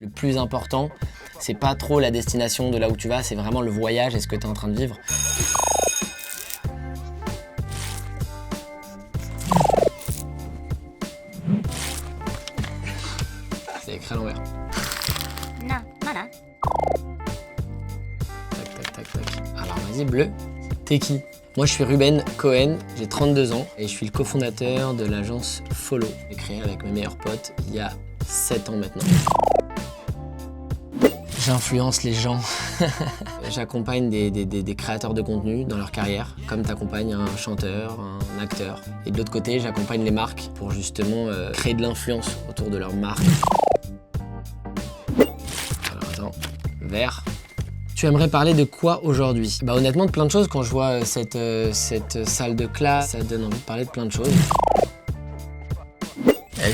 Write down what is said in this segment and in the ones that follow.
Le plus important, c'est pas trop la destination de là où tu vas, c'est vraiment le voyage et ce que tu es en train de vivre. C'est écrit à l'envers. Non, voilà. Tac, tac, tac, tac. Alors vas-y, bleu. T'es qui? Moi, je suis Ruben Cohen, j'ai 32 ans et je suis le cofondateur de l'agence Follow. J'ai créé avec mes meilleurs potes il y a 7 ans maintenant. J'influence les gens. J'accompagne des créateurs de contenu dans leur carrière, comme t'accompagnes un chanteur, un acteur. Et de l'autre côté, j'accompagne les marques pour justement créer de l'influence autour de leur marque. Alors attends, vert. Tu aimerais parler de quoi aujourd'hui? Bah honnêtement de plein de choses. Quand je vois cette salle de classe, ça donne envie de parler de plein de choses.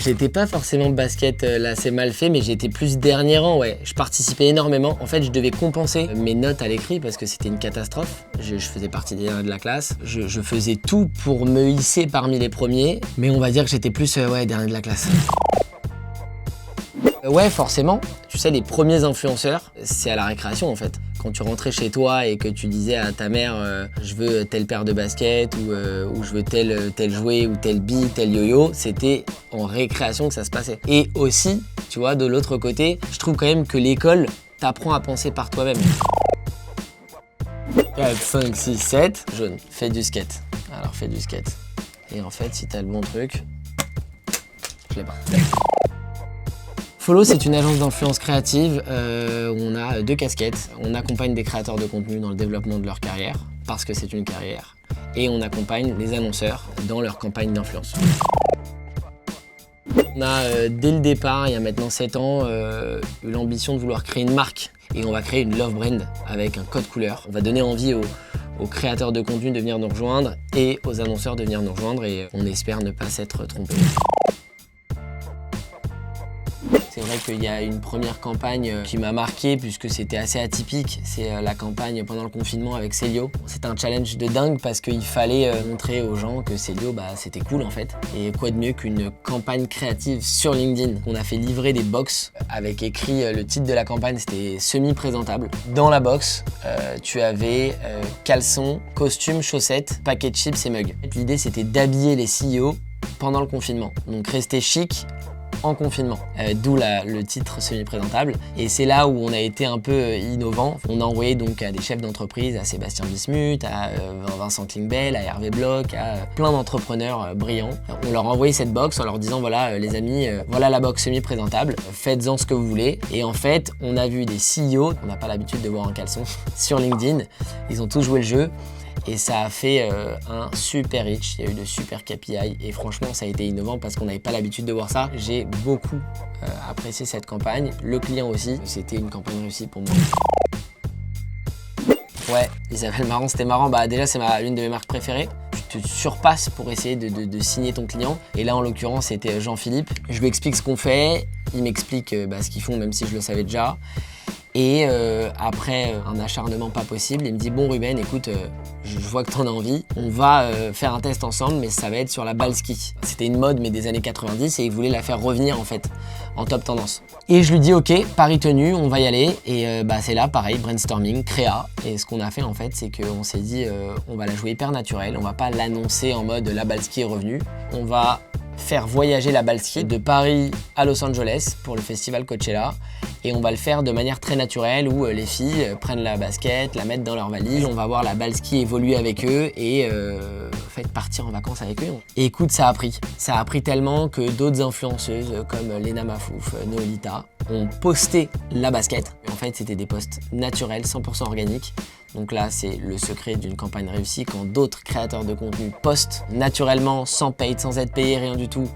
J'étais pas forcément basket là, c'est mal fait, mais j'étais plus dernier rang, ouais. Je participais énormément. En fait, je devais compenser mes notes à l'écrit parce que c'était une catastrophe. Je faisais partie des derniers de la classe. Je faisais tout pour me hisser parmi les premiers, mais on va dire que j'étais plus ouais, dernier de la classe. Ouais, forcément. Tu sais, les premiers influenceurs, c'est à la récréation en fait. Quand tu rentrais chez toi et que tu disais à ta mère je veux telle paire de baskets ou je veux tel jouet ou tel bille, tel yo-yo, c'était en récréation que ça se passait. Et aussi, tu vois, de l'autre côté, je trouve quand même que l'école t'apprend à penser par toi-même. 4, 5, 6, 7, jaune, fais du skate. Alors fais du skate. Et en fait, si t'as le bon truc, je l'ai pas. Follow, c'est une agence d'influence créative où on a 2 casquettes. On accompagne des créateurs de contenu dans le développement de leur carrière, parce que c'est une carrière. Et on accompagne les annonceurs dans leur campagne d'influence. On a, dès le départ, il y a maintenant 7 ans, eu l'ambition de vouloir créer une marque. Et on va créer une love brand avec un code couleur. On va donner envie aux créateurs de contenu de venir nous rejoindre et aux annonceurs de venir nous rejoindre. Et on espère ne pas s'être trompé. C'est vrai qu'il y a une première campagne qui m'a marqué puisque c'était assez atypique. C'est la campagne pendant le confinement avec Célio. C'était un challenge de dingue parce qu'il fallait montrer aux gens que Célio, bah, c'était cool en fait. Et quoi de mieux qu'une campagne créative sur LinkedIn. On a fait livrer des box avec écrit le titre de la campagne, c'était semi-présentable. Dans la box, tu avais caleçons, costumes, chaussettes, paquets de chips et mugs. L'idée c'était d'habiller les CEO pendant le confinement. Donc rester chic en confinement, d'où le titre semi-présentable. Et c'est là où on a été un peu innovant. On a envoyé donc à des chefs d'entreprise, à Sébastien Bismuth, à Vincent Klingbell, à Hervé Bloch, à plein d'entrepreneurs brillants. On leur a envoyé cette box en leur disant voilà les amis, voilà la box semi-présentable, faites-en ce que vous voulez. Et en fait, on a vu des CEO, on n'a pas l'habitude de voir un caleçon, sur LinkedIn. Ils ont tous joué le jeu. Et ça a fait un super reach, il y a eu de super KPI et franchement ça a été innovant parce qu'on n'avait pas l'habitude de voir ça. J'ai beaucoup apprécié cette campagne, le client aussi, c'était une campagne réussie pour moi. Ouais, Isabelle Marant, c'était marrant, bah déjà c'est l'une de mes marques préférées. Tu te surpasses pour essayer de signer ton client et là en l'occurrence c'était Jean-Philippe. Je lui explique ce qu'on fait, il m'explique ce qu'ils font même si je le savais déjà. Et après un acharnement pas possible, il me dit bon Ruben, écoute, je vois que t'en as envie, on va faire un test ensemble, mais ça va être sur la balle ski. C'était une mode mais des années 90 et il voulait la faire revenir en fait, en top tendance. Et je lui dis ok, pari tenu, on va y aller. Et c'est là pareil, brainstorming, créa. Et ce qu'on a fait en fait, c'est qu'on s'est dit on va la jouer hyper naturelle, on va pas l'annoncer en mode la balle ski est revenue, on va faire voyager la balle ski de Paris à Los Angeles pour le festival Coachella et on va le faire de manière très naturelle où les filles prennent la basket, la mettent dans leur valise, on va voir la balle ski évoluer avec eux et en fait partir en vacances avec eux. Et écoute, ça a pris tellement que d'autres influenceuses comme Lena Mafouf, Noelita ont posté la basket. En fait, c'était des posts naturels, 100% organiques. Donc là, c'est le secret d'une campagne réussie quand d'autres créateurs de contenu postent naturellement, sans paid, sans être payé, rien du tout,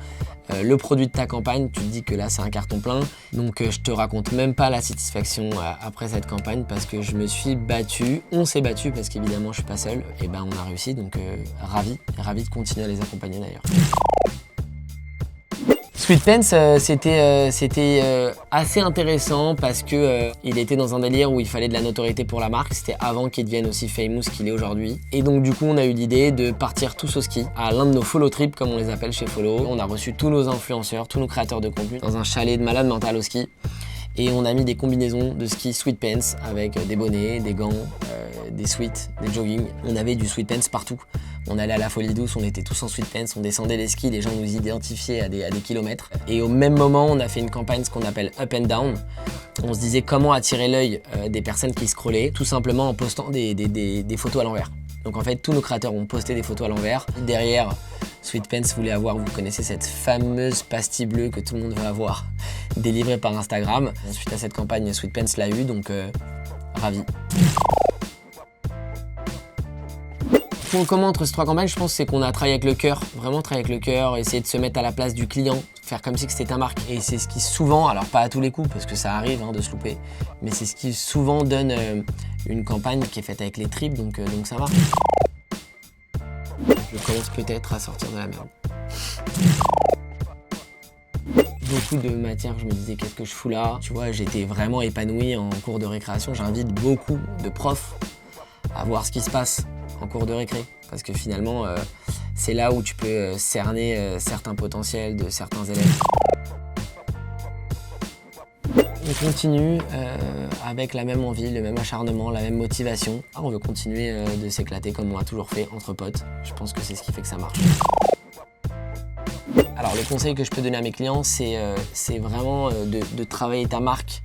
le produit de ta campagne, tu te dis que là, c'est un carton plein. Donc je te raconte même pas la satisfaction après cette campagne parce que je me suis battu, on s'est battu parce qu'évidemment, je suis pas seul. Et ben, on a réussi, donc ravi de continuer à les accompagner d'ailleurs. Sweatpants, c'était assez intéressant parce que il était dans un délire où il fallait de la notoriété pour la marque. C'était avant qu'il devienne aussi famous qu'il est aujourd'hui. Et donc du coup, on a eu l'idée de partir tous au ski à l'un de nos follow trips, comme on les appelle chez Follow. On a reçu tous nos influenceurs, tous nos créateurs de contenu dans un chalet de malade mental au ski. Et on a mis des combinaisons de ski sweatpants avec des bonnets, des gants, des sweats, des jogging. On avait du sweatpants partout. On allait à la Folie Douce, on était tous en sweatpants, on descendait les skis, les gens nous identifiaient à des kilomètres. Et au même moment, on a fait une campagne, ce qu'on appelle Up and Down. On se disait comment attirer l'œil des personnes qui scrollaient, tout simplement en postant des photos à l'envers. Donc en fait, tous nos créateurs ont posté des photos à l'envers. Derrière, Sweatpants voulait avoir, vous connaissez cette fameuse pastille bleue que tout le monde veut avoir, délivrée par Instagram. Suite à cette campagne, Sweatpants l'a eu, donc ravi. Le point commun entre ces 3 campagnes, je pense, c'est qu'on a travaillé avec le cœur, vraiment travaillé avec le cœur, essayer de se mettre à la place du client, faire comme si c'était ta marque. Et c'est ce qui souvent, alors pas à tous les coups, parce que ça arrive de se louper, mais c'est ce qui souvent donne une campagne qui est faite avec les tripes, donc ça marche. Je commence peut-être à sortir de la merde. Beaucoup de matières, je me disais qu'est-ce que je fous là. Tu vois, j'étais vraiment épanoui en cours de récréation. J'invite beaucoup de profs à voir ce qui se passe en cours de récré. Parce que finalement, c'est là où tu peux cerner certains potentiels de certains élèves. On continue avec la même envie, le même acharnement, la même motivation. On veut continuer de s'éclater comme on a toujours fait, entre potes. Je pense que c'est ce qui fait que ça marche. Alors le conseil que je peux donner à mes clients, c'est vraiment de travailler ta marque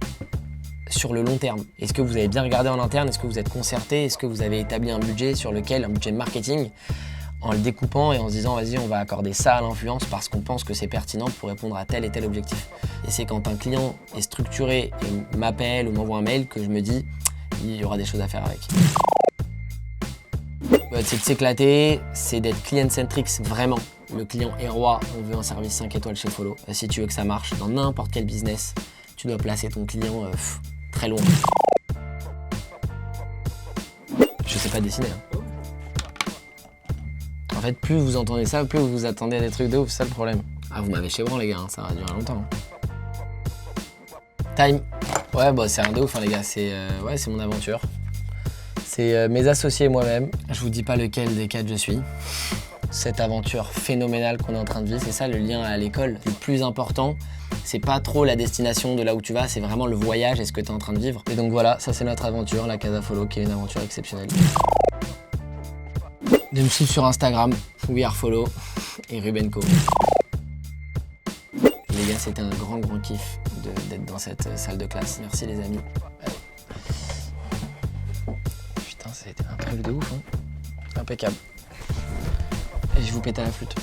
sur le long terme. Est-ce que vous avez bien regardé en interne? Est-ce que vous êtes concerté? Est-ce que vous avez établi un budget un budget de marketing, en le découpant et en se disant vas-y, on va accorder ça à l'influence parce qu'on pense que c'est pertinent pour répondre à tel et tel objectif. Et c'est quand un client est structuré et m'appelle ou m'envoie un mail que je me dis il y aura des choses à faire avec. C'est de s'éclater, c'est d'être client-centric vraiment. Le client est roi, on veut un service 5 étoiles chez Follow. Si tu veux que ça marche dans n'importe quel business, tu dois placer ton client très loin. Je sais pas dessiner. En fait, plus vous entendez ça, plus vous vous attendez à des trucs de ouf, c'est ça le problème. Ah, vous m'avez chez les gars, ça va durer longtemps. Time. Ouais, bah c'est un de ouf, les gars, c'est mon aventure. C'est mes associés et moi-même. Je vous dis pas lequel des 4 je suis. Cette aventure phénoménale qu'on est en train de vivre, c'est ça le lien à l'école. Le plus important, c'est pas trop la destination de là où tu vas, c'est vraiment le voyage et ce que tu es en train de vivre. Et donc voilà, ça c'est notre aventure, la Casa Follow, qui est une aventure exceptionnelle. De me suivre sur Instagram, WeAreFollow et Rubenco. Les gars, c'était un grand kiff d'être dans cette salle de classe. Merci les amis. Allez. Putain, c'était un truc de ouf, hein. Impeccable. Et je vous pète à la flûte.